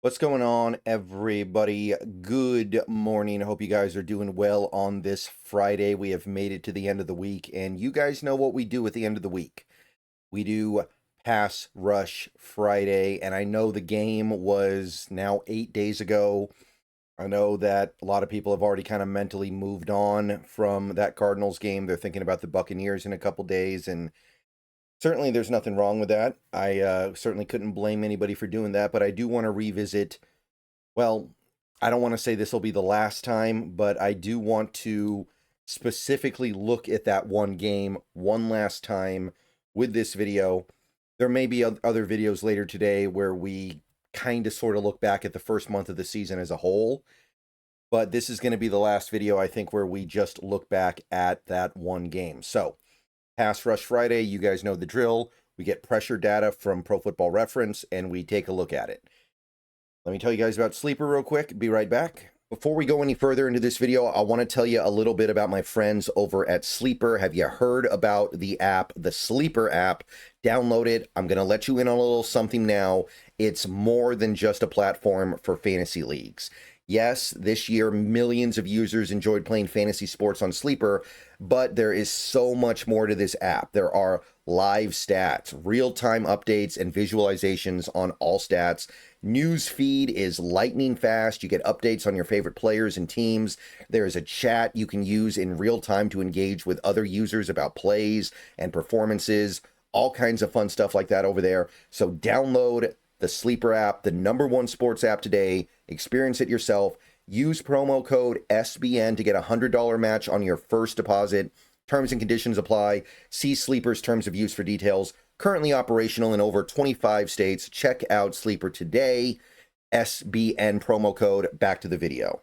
What's going on, everybody? Good morning. I hope you guys are doing well on this Friday. We have made it to the end of the week, and you guys know what we do at the end of the week. We do Pass Rush Friday, and I know the game was now 8 days ago. I know that a lot of people have already kind of mentally moved on from that Cardinals game. They're thinking about the Buccaneers in a couple days, and certainly there's nothing wrong with that. I certainly couldn't blame anybody for doing that, but I do want to revisit. Well, I don't want to say this will be the last time, but I do want to specifically look at that one game one last time with this video. There may be other videos later today where we kind of sort of look back at the first month of the season as a whole, but this is going to be the last video, I think, where we just look back at that one game. So, Pass Rush Friday, you guys know the drill. We get pressure data from Pro Football Reference, and we take a look at it. Let me tell you guys about Sleeper real quick. Be right back. Before we go any further into this video, I want to tell you a little bit about my friends over at Sleeper. Have you heard about the app, the Sleeper app? Download it. I'm going to let you in on a little something now. It's more than just a platform for fantasy leagues. Yes, this year, millions of users enjoyed playing fantasy sports on Sleeper, but there is so much more to this app. There are live stats, real-time updates, and visualizations on all stats. News feed is lightning fast. You get updates on your favorite players and teams. There is a chat you can use in real time to engage with other users about plays and performances. All kinds of fun stuff like that over there. So download the Sleeper app, the #1 sports app today. Experience it yourself. Use promo code SBN to get a $100 match on your first deposit. Terms and conditions apply. See Sleeper's terms of use for details. Currently operational in over 25 states. Check out Sleeper today. SBN promo code. Back to the video.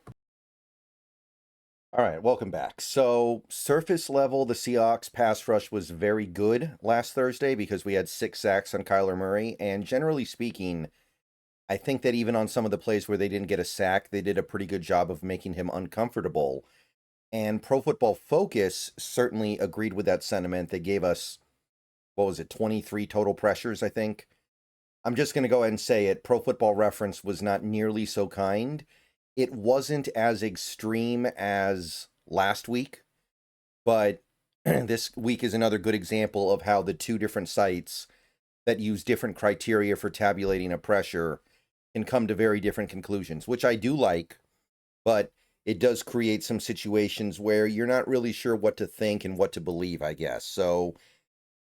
All right, welcome back. So, surface level, the Seahawks pass rush was very good last Thursday because we had 6 sacks on Kyler Murray. And generally speaking, I think that even on some of the plays where they didn't get a sack, they did a pretty good job of making him uncomfortable. And Pro Football Focus certainly agreed with that sentiment. They gave us, what was it, 23 total pressures, I think. I'm just going to go ahead and say it. Pro Football Reference was not nearly so kind. It wasn't as extreme as last week, but this week is another good example of how the two different sites that use different criteria for tabulating a pressure can come to very different conclusions, which I do like, but it does create some situations where you're not really sure what to think and what to believe, I guess. So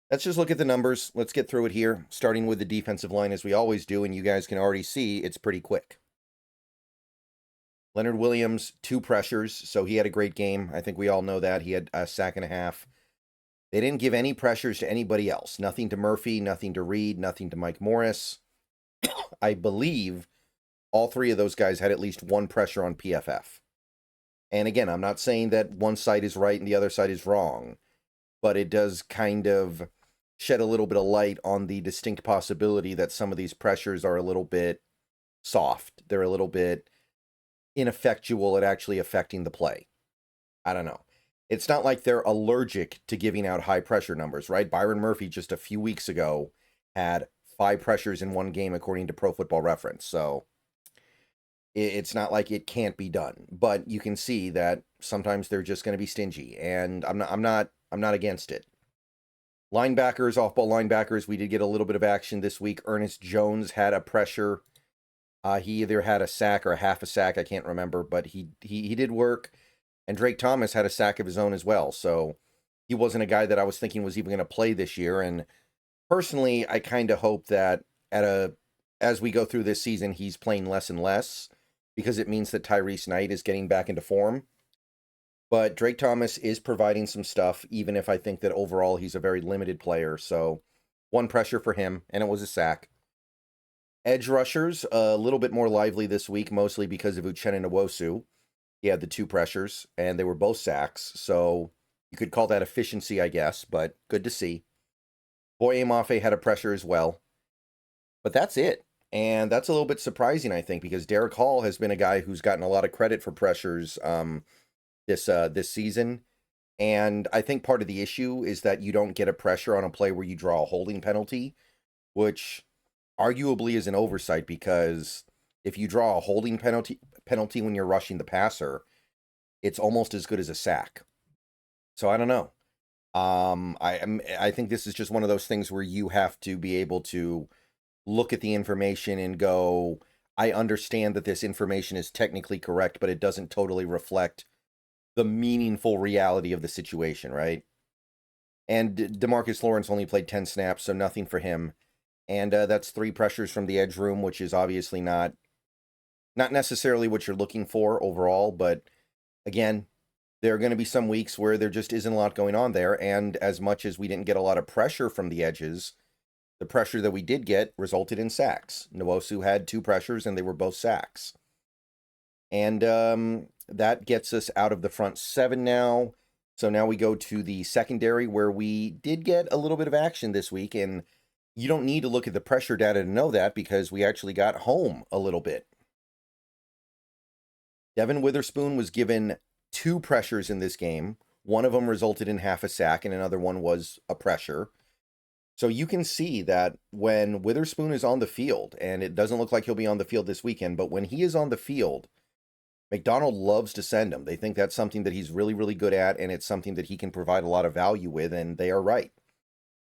let's just look at the numbers. Let's get through it here, starting with the defensive line as we always do, and you guys can already see it's pretty quick. Leonard Williams, 2 pressures, so he had a great game. I think we all know that. He had a sack and a half. They didn't give any pressures to anybody else. Nothing to Murphy, nothing to Reed, nothing to Mike Morris. I believe all 3 of those guys had at least 1 pressure on PFF. And again, I'm not saying that one side is right and the other side is wrong, but it does kind of shed a little bit of light on the distinct possibility that some of these pressures are a little bit soft. They're a little bit ineffectual at actually affecting the play. I don't know. It's not like they're allergic to giving out high pressure numbers, right? Byron Murphy just a few weeks ago had 5 pressures in one game according to Pro Football Reference. So it's not like it can't be done, but you can see that sometimes they're just going to be stingy, and I'm not against it. Linebackers, off-ball linebackers, we did get a little bit of action this week. Ernest Jones had a pressure. He either had a sack or a half a sack, I can't remember, but he did work. And Drake Thomas had a sack of his own as well. So he wasn't a guy that I was thinking was even going to play this year. And personally, I kind of hope that as we go through this season, he's playing less and less, because it means that Tyrese Knight is getting back into form. But Drake Thomas is providing some stuff, even if I think that overall he's a very limited player. So 1 pressure for him, and it was a sack. Edge rushers, a little bit more lively this week, mostly because of Uchenna Nwosu. He had the 2 pressures, and they were both sacks. So you could call that efficiency, I guess, but good to see. Boye Mafe had a pressure as well. But that's it. And that's a little bit surprising, I think, because Derek Hall has been a guy who's gotten a lot of credit for pressures this season. And I think part of the issue is that you don't get a pressure on a play where you draw a holding penalty, which arguably is an oversight, because if you draw a holding penalty when you're rushing the passer, it's almost as good as a sack. So I don't know. I think this is just one of those things where you have to be able to look at the information and go, I understand that this information is technically correct, but it doesn't totally reflect the meaningful reality of the situation, right? And DeMarcus Lawrence only played 10 snaps, so nothing for him. And that's 3 pressures from the edge room, which is obviously not necessarily what you're looking for overall. But again, there are going to be some weeks where there just isn't a lot going on there. And as much as we didn't get a lot of pressure from the edges, the pressure that we did get resulted in sacks. Nwosu had 2 pressures, and they were both sacks. And that gets us out of the front 7 now. So now we go to the secondary, where we did get a little bit of action this week. And you don't need to look at the pressure data to know that, because we actually got home a little bit. Devin Witherspoon was given 2 pressures in this game. One of them resulted in half a sack, and another one was a pressure. So you can see that when Witherspoon is on the field, and it doesn't look like he'll be on the field this weekend, but when he is on the field, McDonald loves to send him. They think that's something that he's really, really good at, and it's something that he can provide a lot of value with, and they are right.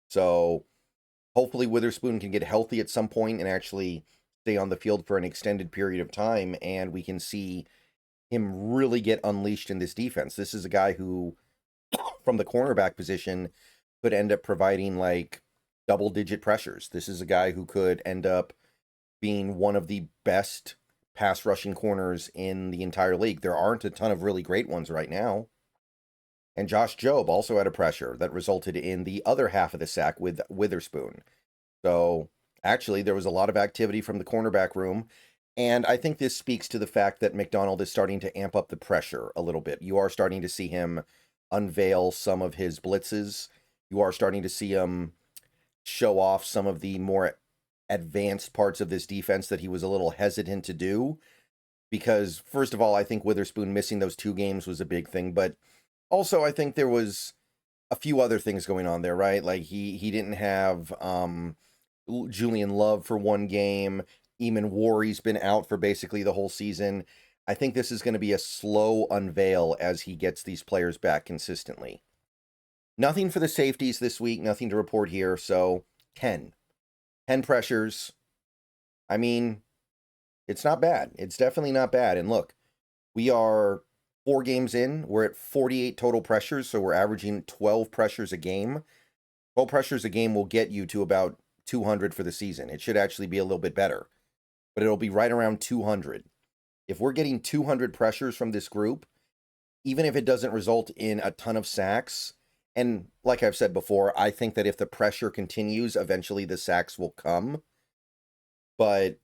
So hopefully Witherspoon can get healthy at some point and actually stay on the field for an extended period of time, and we can see him really get unleashed in this defense. This is a guy who, from the cornerback position, could end up providing like double-digit pressures. This is a guy who could end up being one of the best pass rushing corners in the entire league. There aren't a ton of really great ones right now. And Josh Jobe also had a pressure that resulted in the other half of the sack with Witherspoon. So actually, there was a lot of activity from the cornerback room. And I think this speaks to the fact that McDonald is starting to amp up the pressure a little bit. You are starting to see him unveil some of his blitzes. You are starting to see him show off some of the more advanced parts of this defense that he was a little hesitant to do. Because, first of all, I think Witherspoon missing those 2 games was a big thing. But also, I think there was a few other things going on there, right? Like, he didn't have Julian Love for 1 game. Eamon Warry's been out for basically the whole season. I think this is going to be a slow unveil as he gets these players back consistently. Nothing for the safeties this week, nothing to report here, so 10. 10 pressures. I mean, it's not bad. It's definitely not bad. And look, we are 4 games in. We're at 48 total pressures, so we're averaging 12 pressures a game. 12 pressures a game will get you to about 200 for the season. It should actually be a little bit better, but it'll be right around 200. If we're getting 200 pressures from this group, even if it doesn't result in a ton of sacks, and like I've said before, I think that if the pressure continues, eventually the sacks will come. But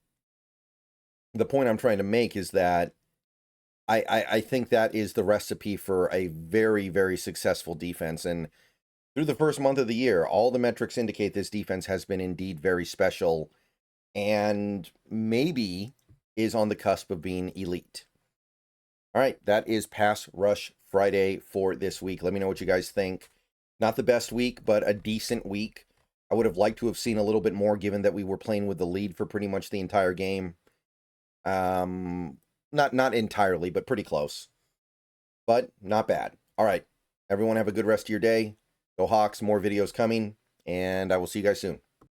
the point I'm trying to make is that I think that is the recipe for a very, very successful defense. And through the first month of the year, all the metrics indicate this defense has been indeed very special and maybe is on the cusp of being elite. All right, that is Pass Rush Friday for this week. Let me know what you guys think. Not the best week, but a decent week. I would have liked to have seen a little bit more, given that we were playing with the lead for pretty much the entire game. Not entirely, but pretty close. But not bad. All right, everyone have a good rest of your day. Go Hawks, more videos coming, and I will see you guys soon.